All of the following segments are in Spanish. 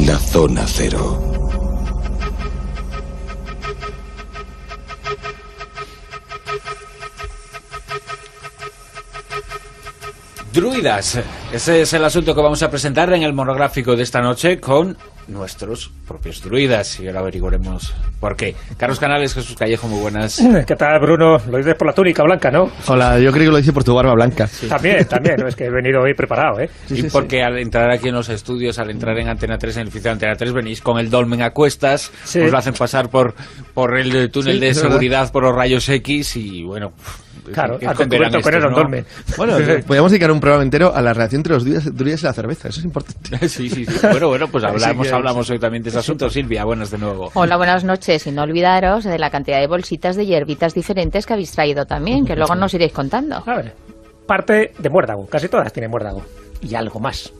en la Zona Cero. Druidas, ese es el asunto que vamos a presentar en el monográfico de esta noche con nuestros propios druidas, y ahora averiguaremos por qué. Carlos Canales, Jesús Callejo, muy buenas. ¿Qué tal, Bruno? Lo dices por la túnica blanca, ¿no? Hola, yo creo que lo dice por tu barba blanca. Sí. También, no, es que he venido hoy preparado, ¿eh? Y porque al entrar aquí en los estudios, al entrar en Antena 3, en el edificio de Antena 3, venís con el dolmen a cuestas, os lo hacen pasar por el túnel de seguridad, por los rayos X, y bueno... Claro, a concurrente con el dolmen. Bueno, podríamos dedicar un programa entero a la relación entre los druidas y la cerveza, eso es importante. Sí. Bueno, pues hablamos hoy también de ese asunto. Silvia, buenas de nuevo. Hola, buenas noches, y no olvidaros de la cantidad de bolsitas de hierbitas diferentes que habéis traído también, que luego nos iréis contando. A ver, parte de muérdago, casi todas tienen muérdago. Y algo más.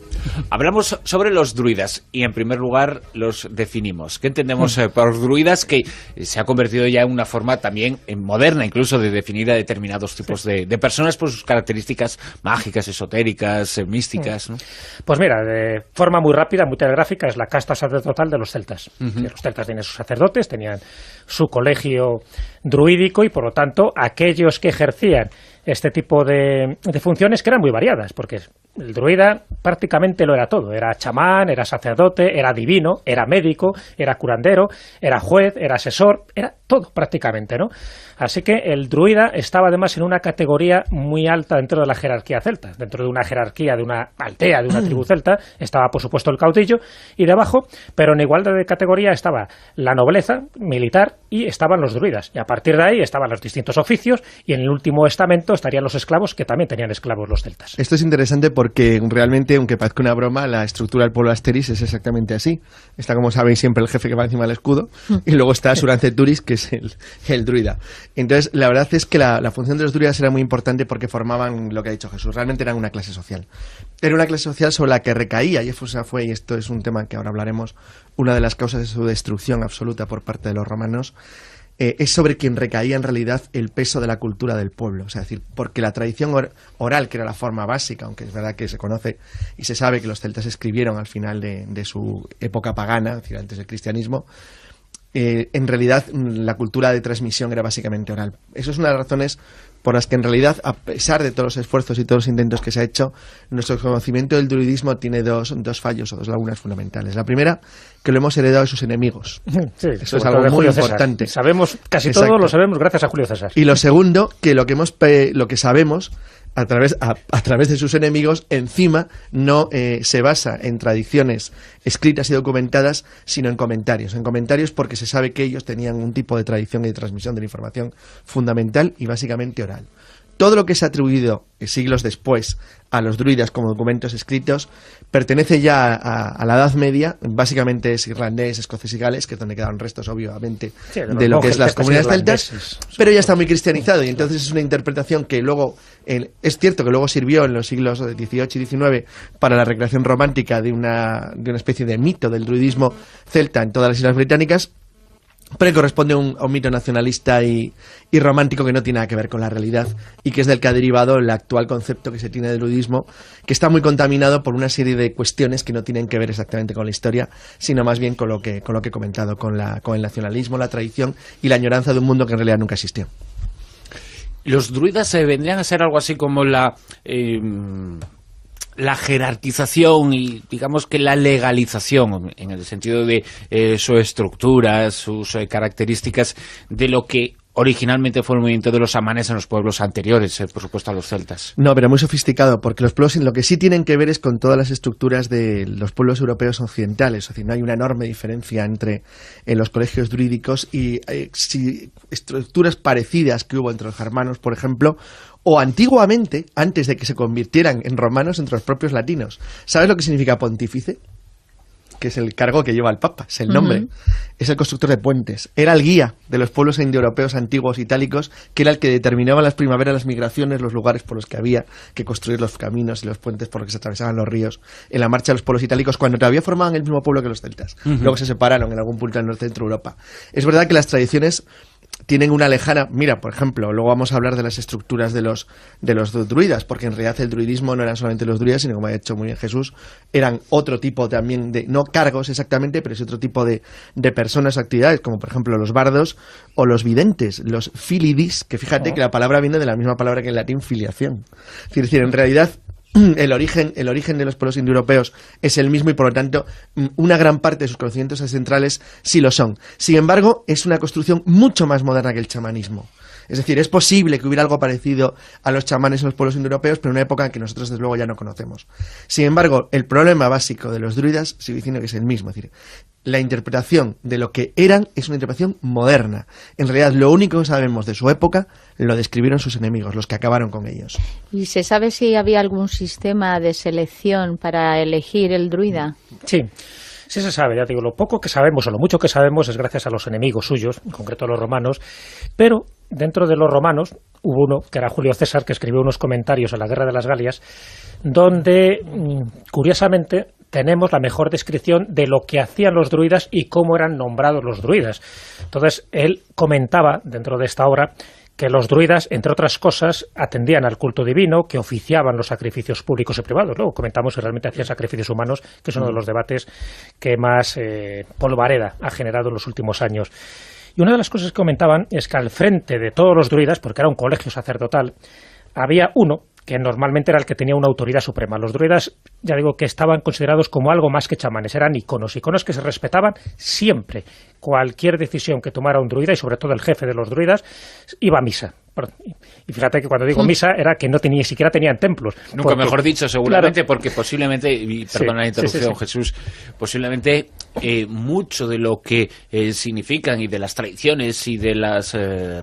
Hablamos sobre los druidas y en primer lugar los definimos. ¿Qué entendemos por druidas? Que se ha convertido ya en una forma también moderna incluso de definir a determinados tipos de personas por sus características mágicas, esotéricas, místicas, ¿no? Pues mira, de forma muy rápida, muy telegráfica, es la casta sacerdotal de los celtas. Los celtas tenían sus sacerdotes, tenían su colegio druídico y por lo tanto aquellos que ejercían este tipo de funciones, que eran muy variadas, porque el druida prácticamente lo era todo. Era chamán, era sacerdote, era divino, era médico, era curandero, era juez, era asesor, era todo prácticamente, ¿no? Así que el druida estaba además en una categoría muy alta dentro de la jerarquía celta. Dentro de una jerarquía, de una aldea, de una tribu celta, estaba por supuesto el caudillo, y debajo, pero en igualdad de categoría, estaba la nobleza militar y estaban los druidas. Y a partir de ahí estaban los distintos oficios, y en el último estamento estarían los esclavos, que también tenían esclavos los celtas. Esto es interesante porque realmente, aunque parezca una broma, la estructura del pueblo Asteris es exactamente así. Está, como sabéis, siempre el jefe que va encima del escudo, y luego está Suranceturis, que es el druida. Entonces, la verdad es que la función de los druidas era muy importante porque formaban lo que ha dicho Jesús. Realmente eran una clase social. Era una clase social sobre la que recaía, y esa fue, y esto es un tema que ahora hablaremos, una de las causas de su destrucción absoluta por parte de los romanos. Es sobre quien recaía en realidad el peso de la cultura del pueblo. O sea, es decir, porque la tradición oral, que era la forma básica, aunque es verdad que se conoce y se sabe que los celtas escribieron al final de su época pagana, es decir, antes del cristianismo, en realidad la cultura de transmisión era básicamente oral. Eso es una de las razones por las que en realidad, a pesar de todos los esfuerzos y todos los intentos que se ha hecho, nuestro conocimiento del druidismo tiene dos fallos o dos lagunas fundamentales. La primera, que lo hemos heredado de sus enemigos. Sí, eso es algo muy importante. Sabemos, casi todo lo sabemos gracias a Julio César. Y lo segundo, que lo que sabemos a través de sus enemigos, encima no se basa en tradiciones escritas y documentadas, sino en comentarios. En comentarios porque se sabe que ellos tenían un tipo de tradición y de transmisión de la información fundamental y básicamente oral. Todo lo que se ha atribuido siglos después a los druidas como documentos escritos pertenece ya a la Edad Media. Básicamente es irlandés, escocés y gales, que es donde quedaron restos, obviamente, de lo que es las comunidades celtas, pero ya está muy cristianizado, y entonces es una interpretación que luego, es cierto que luego sirvió en los siglos XVIII y XIX para la recreación romántica de una especie de mito del druidismo celta en todas las islas británicas, pero corresponde a un mito nacionalista y romántico que no tiene nada que ver con la realidad, y que es del que ha derivado el actual concepto que se tiene del druidismo, que está muy contaminado por una serie de cuestiones que no tienen que ver exactamente con la historia, sino más bien con lo que he comentado, con el nacionalismo, la tradición y la añoranza de un mundo que en realidad nunca existió. Los druidas vendrían a ser algo así como la jerarquización y, digamos, que la legalización, en el sentido de su estructura, sus características, de lo que originalmente fue el movimiento de los chamanes en los pueblos anteriores, por supuesto, a los celtas. No, pero muy sofisticado, porque los pueblos lo que sí tienen que ver es con todas las estructuras de los pueblos europeos occidentales. Es decir, no hay una enorme diferencia entre los colegios druídicos y estructuras parecidas que hubo entre los germanos, por ejemplo, o antiguamente, antes de que se convirtieran en romanos, entre los propios latinos. ¿Sabes lo que significa pontífice? Que es el cargo que lleva el Papa, es el nombre. Es el constructor de puentes. Era el guía de los pueblos indoeuropeos antiguos itálicos, que era el que determinaba las primaveras, las migraciones, los lugares por los que había que construir los caminos y los puentes por los que se atravesaban los ríos en la marcha de los pueblos itálicos, cuando todavía formaban el mismo pueblo que los celtas. Luego se separaron en algún punto en el centro de Europa. Es verdad que las tradiciones tienen una lejana... Mira, por ejemplo, luego vamos a hablar de las estructuras de los druidas, porque en realidad el druidismo no eran solamente los druidas, sino, como ha dicho muy bien Jesús, eran otro tipo también de, no cargos exactamente, pero es otro tipo de personas o actividades, como por ejemplo los bardos o los videntes, los filidis, que fíjate que la palabra viene de la misma palabra que en latín filiación. Es decir, en realidad... El origen de los pueblos indoeuropeos es el mismo y, por lo tanto, una gran parte de sus conocimientos ancestrales sí lo son. Sin embargo, es una construcción mucho más moderna que el chamanismo. Es decir, es posible que hubiera algo parecido a los chamanes en los pueblos indoeuropeos, pero en una época en que nosotros, desde luego, ya no conocemos. Sin embargo, el problema básico de los druidas sigo diciendo que es el mismo. Es decir, la interpretación de lo que eran es una interpretación moderna. En realidad, lo único que sabemos de su época lo describieron sus enemigos, los que acabaron con ellos. ¿Y se sabe si había algún sistema de selección para elegir el druida? Sí. Sí se sabe, ya digo, lo poco que sabemos o lo mucho que sabemos es gracias a los enemigos suyos, en concreto a los romanos, pero dentro de los romanos hubo uno, que era Julio César, que escribió unos comentarios a la Guerra de las Galias, donde, curiosamente, tenemos la mejor descripción de lo que hacían los druidas y cómo eran nombrados los druidas. Entonces, él comentaba, dentro de esta obra, que los druidas, entre otras cosas, atendían al culto divino, que oficiaban los sacrificios públicos y privados. Luego comentamos si realmente hacían sacrificios humanos, que es uno de los debates que más polvareda ha generado en los últimos años. Y una de las cosas que comentaban es que al frente de todos los druidas, porque era un colegio sacerdotal, había uno que normalmente era el que tenía una autoridad suprema. Los druidas, ya digo, que estaban considerados como algo más que chamanes, eran iconos que se respetaban siempre. Cualquier decisión que tomara un druida, y sobre todo el jefe de los druidas, iba a misa. Y fíjate que cuando digo misa era que ni siquiera tenían templos. Nunca mejor dicho, seguramente, claro, porque posiblemente, y perdona la interrupción, Jesús, posiblemente mucho de lo que significan y de las tradiciones y de las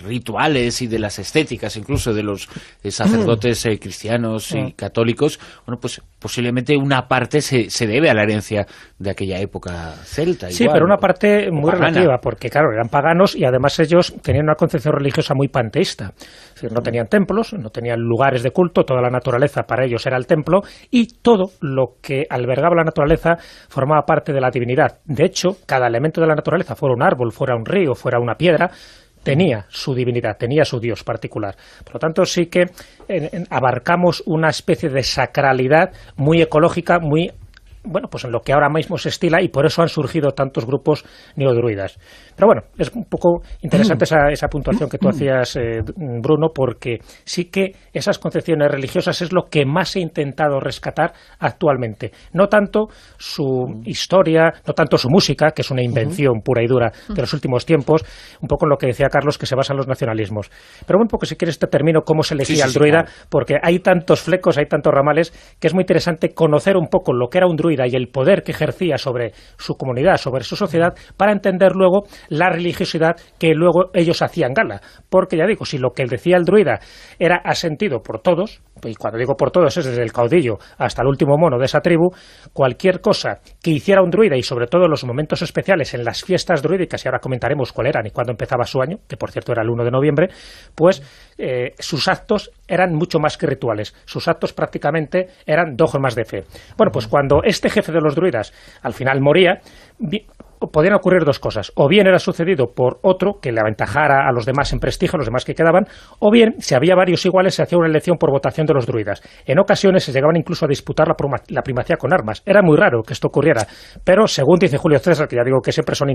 rituales y de las estéticas, incluso de los sacerdotes cristianos y católicos, bueno, pues posiblemente una parte se debe a la herencia de aquella época celta. Sí, igual, pero una parte muy pagana. relativa, porque claro, eran paganos y además ellos tenían una concepción religiosa muy panteísta. Es decir, no tenían templos, no tenían lugares de culto, toda la naturaleza para ellos era el templo y todo lo que albergaba la naturaleza formaba parte de la divinidad. De hecho, cada elemento de la naturaleza, fuera un árbol, fuera un río, fuera una piedra, tenía su divinidad, tenía su dios particular. Por lo tanto, sí que abarcamos una especie de sacralidad muy ecológica, muy... bueno, pues en lo que ahora mismo se estila, y por eso han surgido tantos grupos neodruidas. Pero bueno, es un poco interesante esa puntuación que tú hacías, Bruno, porque sí que esas concepciones religiosas es lo que más he intentado rescatar actualmente. No tanto su historia, no tanto su música, que es una invención pura y dura de los últimos tiempos, un poco en lo que decía Carlos, que se basa en los nacionalismos. Pero un poco, si quieres, te termino cómo se elegía el druida, claro, porque hay tantos flecos, hay tantos ramales, que es muy interesante conocer un poco lo que era un druida y el poder que ejercía sobre su comunidad, sobre su sociedad, para entender luego la religiosidad que luego ellos hacían gala. Porque ya digo, si lo que decía el druida era asentido por todos, y cuando digo por todos es desde el caudillo hasta el último mono de esa tribu, cualquier cosa que hiciera un druida, y sobre todo en los momentos especiales, en las fiestas druídicas, y ahora comentaremos cuál eran y cuándo empezaba su año, que por cierto era el 1 de noviembre, pues sus actos eran mucho más que rituales. Sus actos prácticamente eran dogmas de fe. Bueno, pues cuando este jefe de los druidas al final moría, podían ocurrir dos cosas. O bien era sucedido por otro que le aventajara a los demás en prestigio, a los demás que quedaban, o bien, si había varios iguales, se hacía una elección por votación de los druidas. En ocasiones se llegaban incluso a disputar la primacía con armas. Era muy raro que esto ocurriera, pero según dice Julio César, que ya digo que siempre son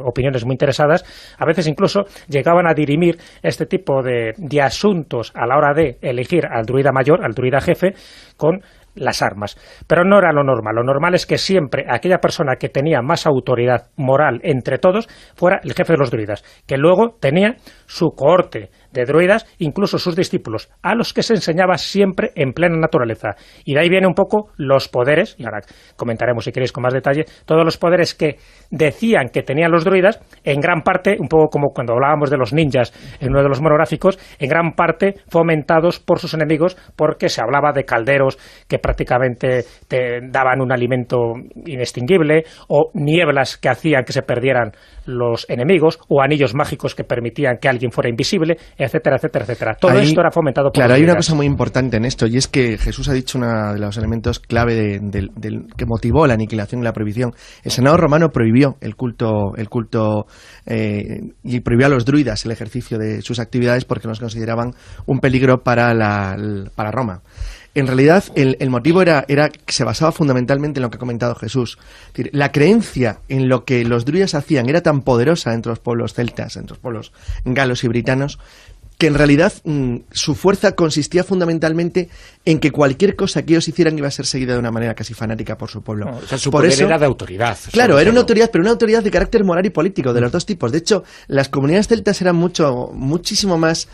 opiniones muy interesadas, a veces incluso llegaban a dirimir este tipo de asuntos a la hora de elegir al druida mayor, al druida jefe, con las armas. Pero no era lo normal. Lo normal es que siempre aquella persona que tenía más autoridad moral entre todos fuera el jefe de los druidas, que luego tenía su cohorte de druidas, incluso sus discípulos, a los que se enseñaba siempre en plena naturaleza. Y de ahí viene un poco los poderes, y ahora comentaremos si queréis con más detalle, todos los poderes que decían que tenían los druidas, en gran parte, un poco como cuando hablábamos de los ninjas en uno de los monográficos, en gran parte fomentados por sus enemigos, porque se hablaba de calderos que prácticamente te daban un alimento inextinguible, o nieblas que hacían que se perdieran los enemigos, o anillos mágicos que permitían que alguien fuera invisible. etcétera, etcétera, etcétera. Todo Ahí, esto era fomentado por claro, los hay una druidas. cosa muy importante en esto, y es que Jesús ha dicho uno de los elementos clave que motivó la aniquilación y la prohibición. El Senado romano prohibió el culto y prohibió a los druidas el ejercicio de sus actividades porque los consideraban un peligro para Roma. En realidad, el motivo era que se basaba fundamentalmente en lo que ha comentado Jesús. Es decir, la creencia en lo que los druidas hacían era tan poderosa entre los pueblos celtas, entre los pueblos galos y britanos, que en realidad su fuerza consistía fundamentalmente en que cualquier cosa que ellos hicieran iba a ser seguida de una manera casi fanática por su pueblo. O sea, su Por poder eso, era de autoridad. claro, era una autoridad, pero una autoridad de carácter moral y político, de los dos tipos. De hecho, las comunidades celtas eran muchísimo más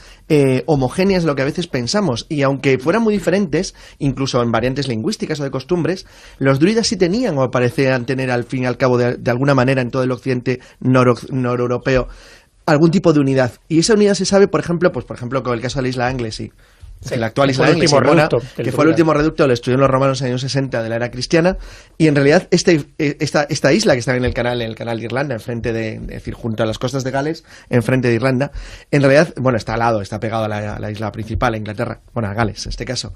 homogéneas de lo que a veces pensamos, y aunque fueran muy diferentes, incluso en variantes lingüísticas o de costumbres, los druidas sí tenían, o parecían tener al fin y al cabo, de alguna manera en todo el occidente noreuropeo, algún tipo de unidad. Y esa unidad se sabe, por ejemplo, con el caso de la isla Anglesey. Sí, la actual isla Anglesey, que fue el último reducto, lo destruyeron los romanos en los años 60 de la era cristiana, y en realidad esta isla que está en el canal de Irlanda, es decir, junto a las costas de Gales, enfrente de Irlanda, en realidad, está al lado, está pegado a la isla principal, a Inglaterra, a Gales en este caso.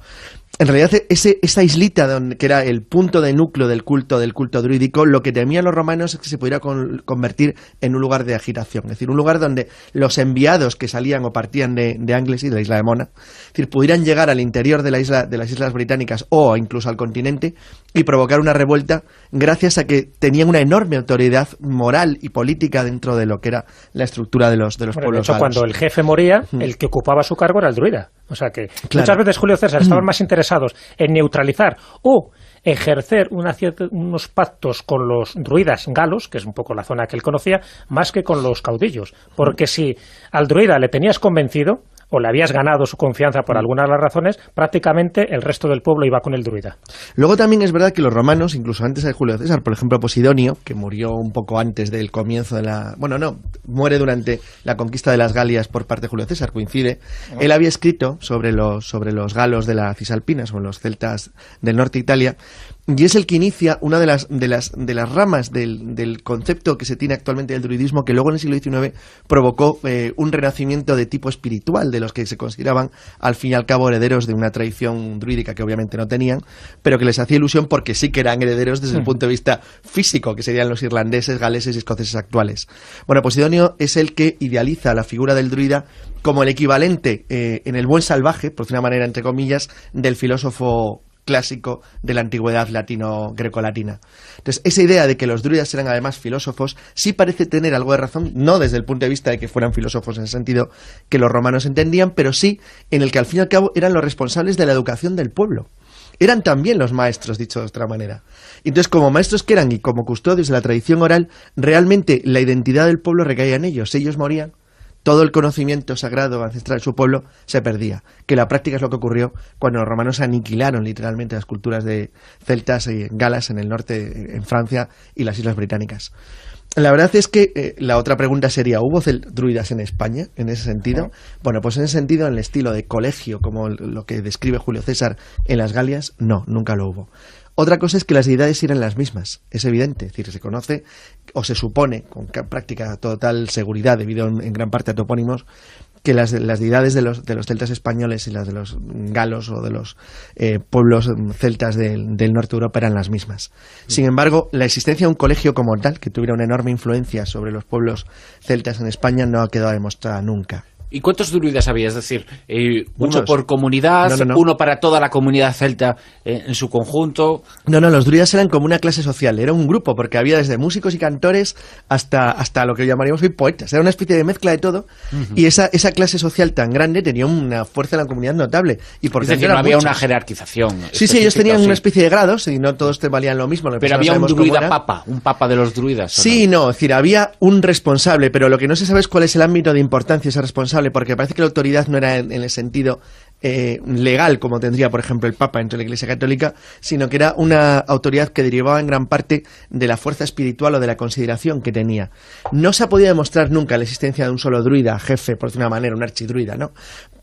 En realidad, esa islita que era el punto de núcleo del culto druídico, lo que temían los romanos es que se pudiera convertir en un lugar de agitación, es decir, un lugar donde los enviados que salían o partían de Anglesey, de la isla de Mona, es decir, pudieran llegar al interior de las islas británicas o incluso al continente y provocar una revuelta gracias a que tenían una enorme autoridad moral y política dentro de lo que era la estructura de los pueblos de hecho, galos. cuando el jefe moría, el que ocupaba su cargo era el druida. O sea que claro, muchas veces Julio César estaban más interesados en neutralizar o ejercer unos pactos con los druidas galos, que es un poco la zona que él conocía, más que con los caudillos. Porque si al druida le tenías convencido o le habías ganado su confianza por alguna de las razones, prácticamente el resto del pueblo iba con el druida. Luego también es verdad que los romanos, incluso antes de Julio César, por ejemplo Posidonio, que murió un poco antes del comienzo de muere durante la conquista de las Galias por parte de Julio César, coincide. Él había escrito sobre los galos de la Cisalpina, sobre los celtas del norte de Italia, y es el que inicia una de las ramas del concepto que se tiene actualmente del druidismo, que luego en el siglo XIX provocó un renacimiento de tipo espiritual de los que se consideraban al fin y al cabo herederos de una tradición druídica que obviamente no tenían, pero que les hacía ilusión porque sí que eran herederos desde el punto de vista físico, que serían los irlandeses, galeses y escoceses actuales. Posidonio es el que idealiza la figura del druida como el equivalente en el buen salvaje, por decir una manera entre comillas, del filósofo clásico de la antigüedad greco-latina. Entonces, esa idea de que los druidas eran además filósofos sí parece tener algo de razón, no desde el punto de vista de que fueran filósofos en el sentido que los romanos entendían, pero sí en el que al fin y al cabo eran los responsables de la educación del pueblo. Eran también los maestros, dicho de otra manera. Entonces, como maestros que eran y como custodios de la tradición oral, realmente la identidad del pueblo recaía en ellos. Ellos morían, todo el conocimiento sagrado ancestral de su pueblo se perdía, que la práctica es lo que ocurrió cuando los romanos aniquilaron literalmente las culturas de celtas y galas en el norte, en Francia y las islas británicas. La verdad es que la otra pregunta sería, ¿hubo druidas en España en ese sentido? Bueno, pues en ese sentido, en el estilo de colegio, como lo que describe Julio César en las Galias, no, nunca lo hubo. Otra cosa es que las deidades eran las mismas, es evidente, es decir, se conoce o se supone con práctica total seguridad, debido en gran parte a topónimos, que las deidades de los celtas españoles y las de los galos o de los pueblos celtas del norte de Europa eran las mismas. Sin embargo, la existencia de un colegio como tal, que tuviera una enorme influencia sobre los pueblos celtas en España, no ha quedado demostrada nunca. ¿Y cuántos druidas había? Es decir, Muchos. uno por comunidad, No. uno para toda la comunidad celta en su conjunto. No, los druidas eran como una clase social, era un grupo, porque había desde músicos y cantores hasta lo que llamaríamos hoy poetas. Era una especie de mezcla de todo, y esa clase social tan grande tenía una fuerza en la comunidad notable. Y por Es decir, no había una jerarquización. Sí, ellos tenían sí. una especie de grados, y no todos te valían lo mismo. Pero había un druida papa, un papa de los druidas. Sí, no, es decir, había un responsable, pero lo que no se sabe es cuál es el ámbito de importancia de ese responsable, porque parece que la autoridad no era en el sentido legal, como tendría, por ejemplo, el Papa dentro de la Iglesia Católica, sino que era una autoridad que derivaba en gran parte de la fuerza espiritual o de la consideración que tenía. No se ha podido demostrar nunca la existencia de un solo druida, jefe, por decir una manera, un archidruida, ¿no?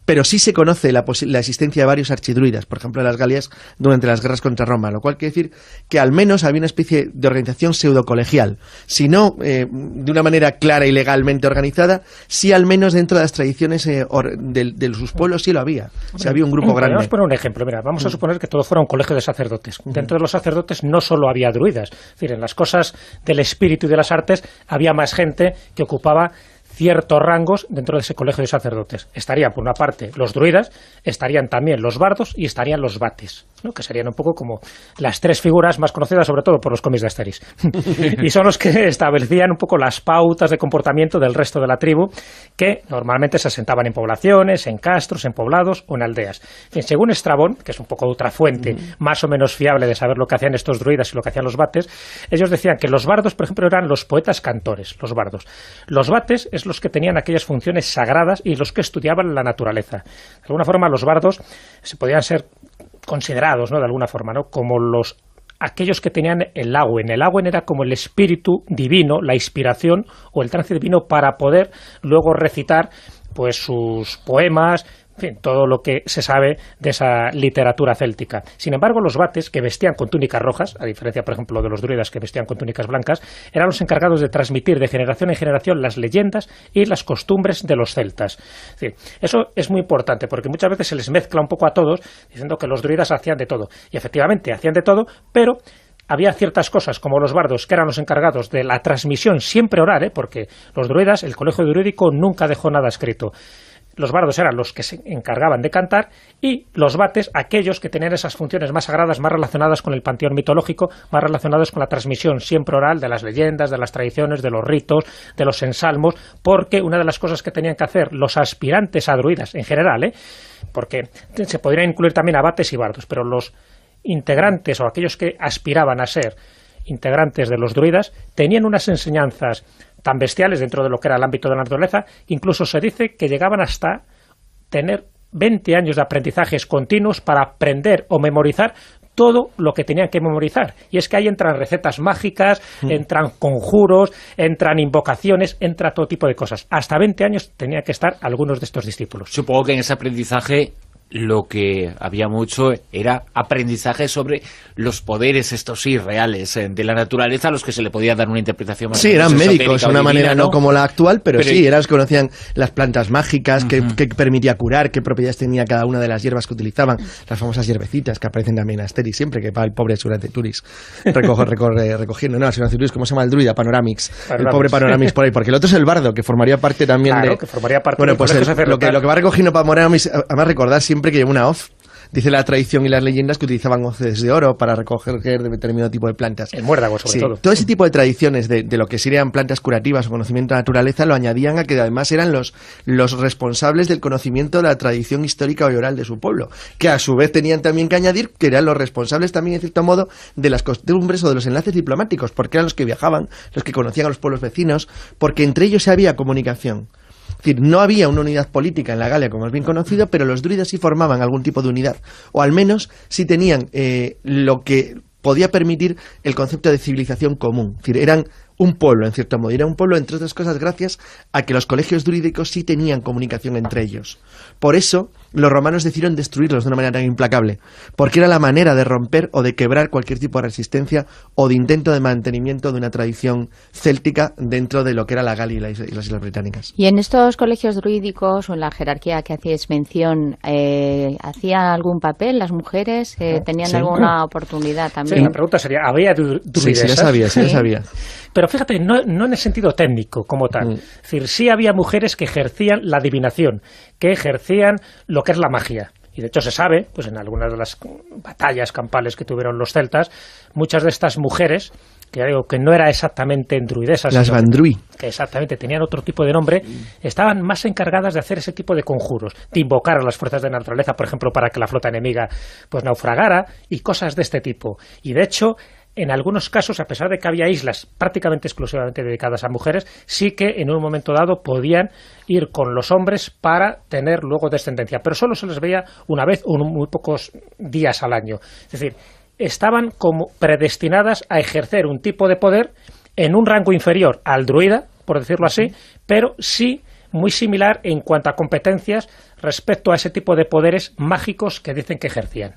pero sí se conoce la existencia de varios archidruidas, por ejemplo en las Galias durante las guerras contra Roma, lo cual quiere decir que al menos había una especie de organización pseudocolegial, si no de una manera clara y legalmente organizada, sí al menos dentro de las tradiciones de sus pueblos sí lo había. O sea, había un grupo grande. Vamos a poner un ejemplo. Mira, vamos a suponer que todo fuera un colegio de sacerdotes. Dentro de los sacerdotes no solo había druidas. Es decir, en las cosas del espíritu y de las artes había más gente que ocupaba ciertos rangos dentro de ese colegio de sacerdotes. Estarían, por una parte, los druidas, estarían también los bardos y estarían los vates, ¿no? Que serían un poco como las tres figuras más conocidas, sobre todo por los cómics de Asterix. Y son los que establecían un poco las pautas de comportamiento del resto de la tribu, que normalmente se asentaban en poblaciones, en castros, en poblados o en aldeas. Y según Estrabón, que es un poco otra fuente más o menos fiable de saber lo que hacían estos druidas y lo que hacían los vates, ellos decían que los bardos, por ejemplo, eran los poetas cantores, los bardos. Los vates es los que tenían aquellas funciones sagradas y los que estudiaban la naturaleza. De alguna forma, los bardos se podían ser considerados, ¿no?, de alguna forma, ¿no?, como aquellos que tenían el agüen. El agüen era como el espíritu divino, la inspiración o el trance divino para poder luego recitar pues sus poemas, en fin, todo lo que se sabe de esa literatura céltica. Sin embargo, los vates, que vestían con túnicas rojas, a diferencia, por ejemplo, de los druidas que vestían con túnicas blancas, eran los encargados de transmitir de generación en generación las leyendas y las costumbres de los celtas. Es decir, eso es muy importante, porque muchas veces se les mezcla un poco a todos, diciendo que los druidas hacían de todo. Y efectivamente, hacían de todo, pero había ciertas cosas, como los bardos, que eran los encargados de la transmisión siempre oral, porque los druidas, el colegio druídico nunca dejó nada escrito. Los bardos eran los que se encargaban de cantar y los vates, aquellos que tenían esas funciones más sagradas, más relacionadas con el panteón mitológico, más relacionados con la transmisión siempre oral de las leyendas, de las tradiciones, de los ritos, de los ensalmos, porque una de las cosas que tenían que hacer los aspirantes a druidas en general, porque se podría incluir también a vates y bardos, pero los integrantes o aquellos que aspiraban a ser integrantes de los druidas tenían unas enseñanzas tan bestiales dentro de lo que era el ámbito de la naturaleza, incluso se dice que llegaban hasta tener 20 años de aprendizajes continuos para aprender o memorizar todo lo que tenían que memorizar. Y es que ahí entran recetas mágicas, entran conjuros, entran invocaciones, entra todo tipo de cosas. Hasta 20 años tenían que estar algunos de estos discípulos. Supongo que en ese aprendizaje lo que había mucho era aprendizaje sobre los poderes, estos sí, reales, de la naturaleza, a los que se le podía dar una interpretación más. Sí, eran médicos de una manera ¿no? no como la actual, pero sí, eran los que conocían las plantas mágicas, que permitía curar, qué propiedades tenía cada una de las hierbas que utilizaban, las famosas hierbecitas que aparecen también en Asterix siempre, que va el pobre Surante Turis recogiendo, no, Surante Turis, ¿cómo se llama el druida? Panoramix. El pobre Panoramix por ahí, porque el otro es el bardo, que formaría parte también que formaría parte bueno, del pues lo que va recogiendo Panoramix, además recordar siempre que lleva una hoz. Dice la tradición y las leyendas que utilizaban hoces de oro para recoger determinado tipo de plantas. El muérdago, sobre todo. Todo ese tipo de tradiciones de lo que serían plantas curativas o conocimiento de la naturaleza lo añadían a que además eran los responsables del conocimiento de la tradición histórica y oral de su pueblo, que a su vez tenían también que añadir que eran los responsables también, en cierto modo, de las costumbres o de los enlaces diplomáticos, porque eran los que viajaban, los que conocían a los pueblos vecinos, porque entre ellos había comunicación. Es decir, no había una unidad política en la Galia, como es bien conocido, pero los druidas sí formaban algún tipo de unidad, o al menos sí tenían lo que podía permitir el concepto de civilización común. Es decir, eran un pueblo, en cierto modo. Era un pueblo, entre otras cosas, gracias a que los colegios druídicos sí tenían comunicación entre ellos. Por eso, los romanos decidieron destruirlos de una manera tan implacable, porque era la manera de romper o de quebrar cualquier tipo de resistencia o de intento de mantenimiento de una tradición céltica dentro de lo que era la Galia y las Islas Británicas. Y en estos colegios druídicos o en la jerarquía que hacíais mención, ¿hacían algún papel las mujeres? ¿Tenían alguna oportunidad también? Sí, la pregunta sería, ¿había druidesas? Sí, ya sabía. Pero fíjate, no en el sentido técnico como tal. Es decir, sí había mujeres que ejercían la adivinación, que ejercían lo que es la magia. Y de hecho se sabe, pues en algunas de las batallas campales que tuvieron los celtas, muchas de estas mujeres, que ya digo que no era exactamente druidesas, las Vandrui, que exactamente tenían otro tipo de nombre, estaban más encargadas de hacer ese tipo de conjuros, de invocar a las fuerzas de la naturaleza, por ejemplo, para que la flota enemiga pues naufragara y cosas de este tipo. Y de hecho, en algunos casos, a pesar de que había islas prácticamente exclusivamente dedicadas a mujeres, sí que en un momento dado podían ir con los hombres para tener luego descendencia, pero solo se les veía una vez o muy pocos días al año. Es decir, estaban como predestinadas a ejercer un tipo de poder en un rango inferior al druida, por decirlo así, pero sí muy similar en cuanto a competencias respecto a ese tipo de poderes mágicos que dicen que ejercían.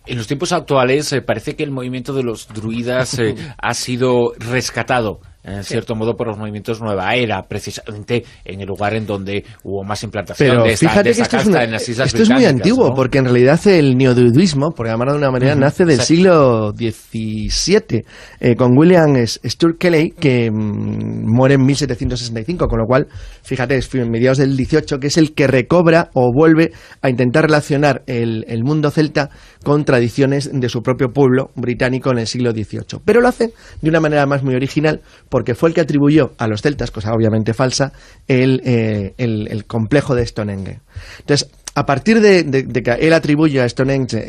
En los tiempos actuales parece que el movimiento de los druidas ha sido rescatado en cierto modo por los movimientos Nueva Era, precisamente en el lugar en donde hubo más implantación. Pero de esta, fíjate de que esta esto en las Islas es muy antiguo, ¿no? porque en realidad el neodruidismo, por llamarlo de una manera, nace del siglo XVII, con William Stuart Kelly, que muere en 1765, con lo cual, fíjate, es en mediados del XVIII, que es el que recobra o vuelve a intentar relacionar el mundo celta con tradiciones de su propio pueblo británico en el siglo XVIII. Pero lo hace de una manera más muy original, porque fue el que atribuyó a los celtas, cosa obviamente falsa, el complejo de Stonehenge. Entonces, a partir de que él atribuye a Stonehenge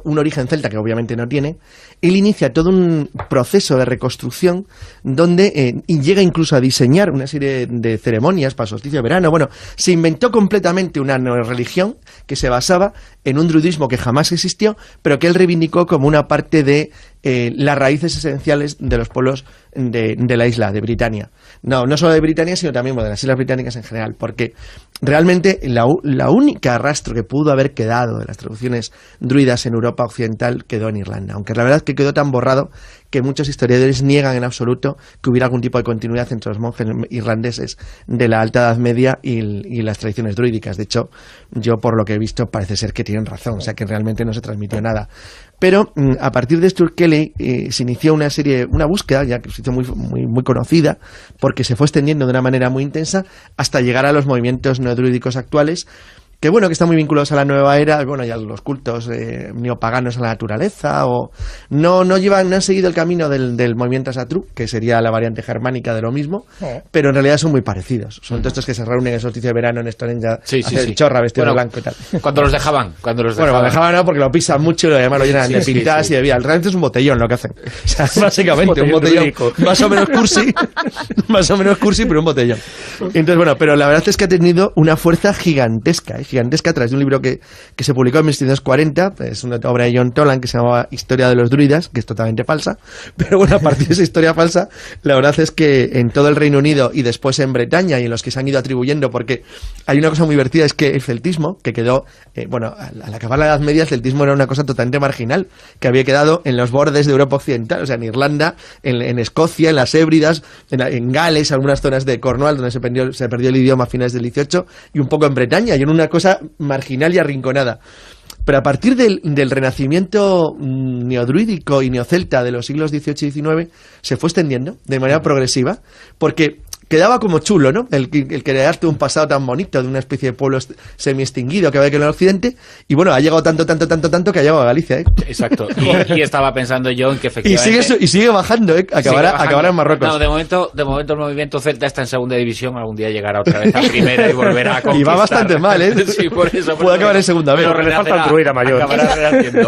un origen celta que obviamente no tiene, él inicia todo un proceso de reconstrucción donde llega incluso a diseñar una serie de ceremonias para el solsticio de verano. Bueno, se inventó completamente una religión que se basaba en un druidismo que jamás existió, pero que él reivindicó como una parte de las raíces esenciales de los pueblos de la isla, de Britania. No solo de Britania, sino también de las islas británicas en general, porque realmente la única rastro que pudo haber quedado de las traducciones druidas en Europa occidental quedó en Irlanda, aunque la verdad es que quedó tan borrado que muchos historiadores niegan en absoluto que hubiera algún tipo de continuidad entre los monjes irlandeses de la Alta Edad Media y las tradiciones druídicas. De hecho, yo por lo que he visto parece ser que tienen razón, o sea que realmente no se transmitió nada. Pero a partir de Stuart Kelly se inició una búsqueda ya que se hizo muy conocida, porque se fue extendiendo de una manera muy intensa hasta llegar a los movimientos neodruídicos actuales, que están muy vinculados a la nueva era, y a los cultos neopaganos a la naturaleza, o no han seguido el camino del movimiento Asatru, que sería la variante germánica de lo mismo, pero en realidad son muy parecidos. Son todos estos que se reúnen en el solsticio de verano en Stonehenge, chorra, vestido de blanco y tal. Cuando los dejaban. Cuando los dejaban no, porque lo pisan mucho y además lo llenan de pintadas y de vial. Realmente es un botellón lo que hacen. O sea, básicamente un botellón más o menos cursi, pero un botellón. Entonces, pero la verdad es que ha tenido una fuerza gigantesca a través de un libro que se publicó en 1740, es una obra de John Toland que se llamaba Historia de los Druidas, que es totalmente falsa, pero a partir de esa historia falsa, la verdad es que en todo el Reino Unido y después en Bretaña y en los que se han ido atribuyendo, porque hay una cosa muy divertida, es que el celtismo, que quedó, al acabar la Edad Media, el celtismo era una cosa totalmente marginal, que había quedado en los bordes de Europa Occidental, o sea, en Irlanda, en Escocia, en las Hébridas, en Gales, algunas zonas de Cornwall, donde se perdió el idioma a finales del XVIII, y un poco en Bretaña, y en una cosa marginal y arrinconada. Pero a partir del renacimiento neodruídico y neocelta de los siglos XVIII y XIX se fue extendiendo de manera progresiva, porque quedaba como chulo, ¿no? El crearte un pasado tan bonito de una especie de pueblo semi-extinguido que había que en el occidente, y ha llegado tanto que ha llegado a Galicia, ¿eh? Exacto. Y estaba pensando yo en que efectivamente... Y sigue bajando, ¿eh? Acabará en Marruecos. No, de momento el movimiento celta está en segunda división, algún día llegará otra vez a primera y volverá a conquistar. Y va bastante mal, ¿eh? Sí, por eso. Puede acabar en segunda vez. Pero le falta el druida mayor.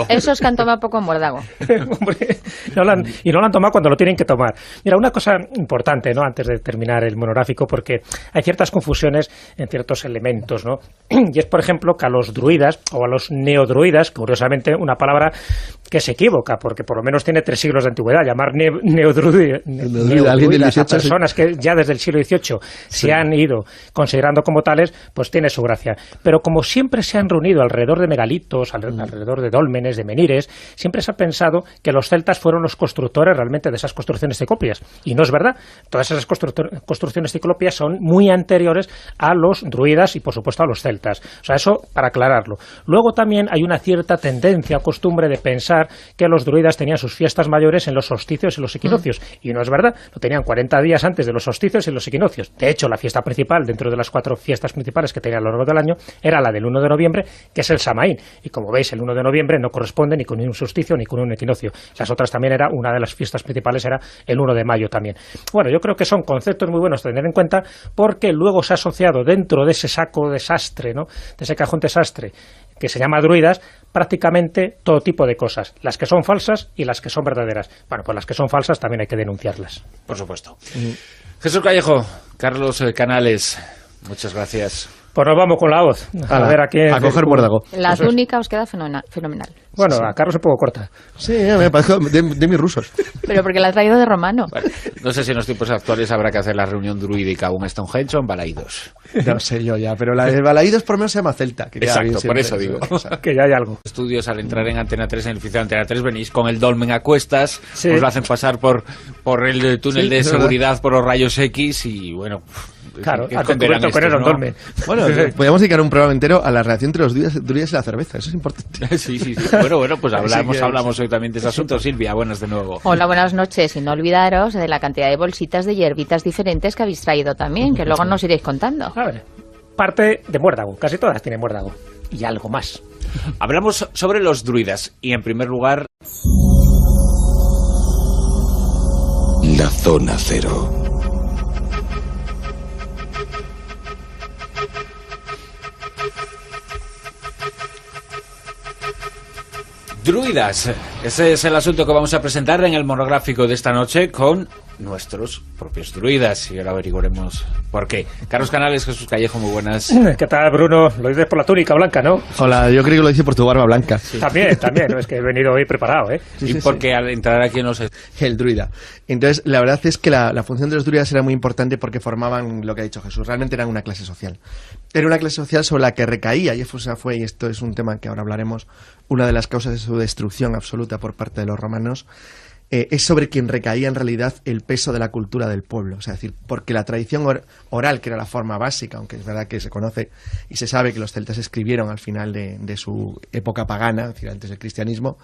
Esos que han tomado poco en Mordago. Hombre, no lo han tomado cuando lo tienen que tomar. Mira, una cosa importante, ¿no? Antes de terminar el monográfico, porque hay ciertas confusiones en ciertos elementos, ¿no? Y es, por ejemplo, que a los druidas o a los neodruidas, curiosamente una palabra que se equivoca, porque por lo menos tiene 3 siglos de antigüedad, llamar neodruidas a personas que ya desde el siglo XVIII se han ido considerando como tales, pues tiene su gracia. Pero como siempre se han reunido alrededor de megalitos, alrededor de dólmenes, de menires, siempre se ha pensado que los celtas fueron los constructores realmente de esas construcciones ciclópeas. Y no es verdad. Todas esas construcciones ciclópeas son muy anteriores a los druidas y, por supuesto, a los celtas. O sea, eso para aclararlo. Luego también hay una cierta tendencia o costumbre de pensar que los druidas tenían sus fiestas mayores en los solsticios y los equinoccios. Y no es verdad. Lo tenían 40 días antes de los solsticios y los equinoccios. De hecho, la fiesta principal, dentro de las 4 fiestas principales que tenían a lo largo del año, era la del 1 de noviembre, que es el Samaín. Y como veis, el 1 de noviembre no corresponde ni con un solsticio ni con un equinoccio. Las otras también una de las fiestas principales era el 1 de mayo también. Bueno, yo creo que son conceptos muy buenos a tener en cuenta, porque luego se ha asociado dentro de ese saco de sastre, ¿no? De ese cajón de sastre que se llama druidas, prácticamente todo tipo de cosas, las que son falsas y las que son verdaderas. Bueno, pues las que son falsas también hay que denunciarlas. Por supuesto. Jesús Callejo, Carlos Canales, muchas gracias. Pues nos vamos con la hoz. A ver a quién. A coger muérdago. La túnica os queda fenomenal. Bueno, Sí. a Carlos un poco corta. Sí, me parece de mis rusos. Pero porque la ha traído de romano. Vale. No sé si en los tiempos actuales habrá que hacer la reunión druídica o en Stonehenge o en Balaidos. No sé yo ya, pero la de Balaídos por lo menos se llama celta. Que queda bien Exacto, por siempre, eso digo. Que ya hay algo. Estudios al entrar en Antena 3, en el edificio de Antena 3, venís con el dolmen a cuestas, Sí. os lo hacen pasar por el túnel Sí, de es seguridad, por los rayos X y bueno... Claro, ¿qué a entenderán con estos, el no? dolmen. Bueno, podríamos dedicar un programa entero a la relación entre los druidas y la cerveza, eso es importante. Sí, sí, sí. Bueno, pues hablamos hoy también de ese asunto. Silvia, buenas de nuevo. Hola, buenas noches. Y no olvidaros de la cantidad de bolsitas de hierbitas diferentes que habéis traído también, que luego nos iréis contando. A ver, parte de muérdago. Casi todas tienen muérdago. Y algo más. Hablamos sobre los druidas y en primer lugar... La Zona Cero. Druidas. Ese es el asunto que vamos a presentar en el monográfico de esta noche con nuestros propios druidas y ahora averiguaremos por qué. Carlos Canales, Jesús Callejo, muy buenas. ¿Qué tal, Bruno? Lo dices por la túnica blanca, ¿no? Hola, yo creo que lo dice por tu barba blanca. También. No, es que he venido hoy preparado, ¿eh? Y porque al entrar aquí no sé... El druida. Entonces, la verdad es que la función de los druidas era muy importante porque formaban lo que ha dicho Jesús. Realmente eran una clase social. Era una clase social sobre la que recaía, y esa fue, y esto es un tema que ahora hablaremos, una de las causas de su destrucción absoluta por parte de los romanos, es sobre quien recaía en realidad el peso de la cultura del pueblo. O sea, es decir, porque la tradición oral, que era la forma básica, aunque es verdad que se conoce y se sabe que los celtas escribieron al final de su época pagana, es decir, antes del cristianismo,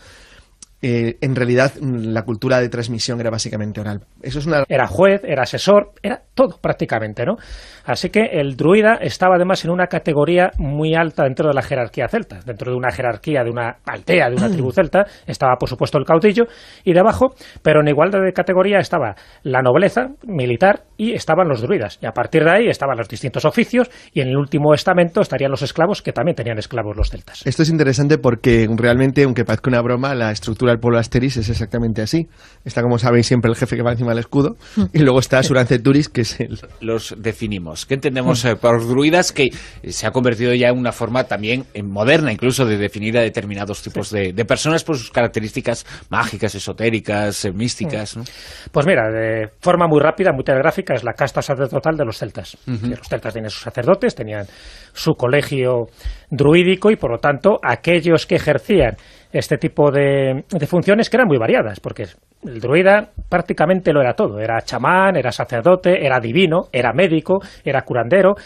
en realidad la cultura de transmisión era básicamente oral. Eso es una... Era juez, era asesor, era todo prácticamente, ¿no? Así que el druida estaba además en una categoría muy alta dentro de la jerarquía celta. Dentro de una jerarquía, de una aldea, de una tribu celta, estaba por supuesto el caudillo, y debajo, pero en igualdad de categoría, estaba la nobleza militar y estaban los druidas. Y a partir de ahí estaban los distintos oficios, y en el último estamento estarían los esclavos, que también tenían esclavos los celtas. Esto es interesante porque realmente, aunque parezca una broma, la estructura del pueblo Asteris es exactamente así. Está, como sabéis, siempre el jefe que va encima del escudo, y luego está Suranceturis, que es el... Los definimos. ¿Qué entendemos por druidas? Que se ha convertido ya en una forma también moderna, incluso de definir a determinados tipos de personas por sus características mágicas, esotéricas, místicas, ¿no? Pues mira, de forma muy rápida, muy telegráfica, es la casta sacerdotal de los celtas. Los celtas tenían sus sacerdotes, tenían su colegio druídico y, por lo tanto, aquellos que ejercían este tipo de funciones, que eran muy variadas, porque el druida prácticamente lo era todo. Era chamán, era sacerdote, era divino, era médico, era curandero,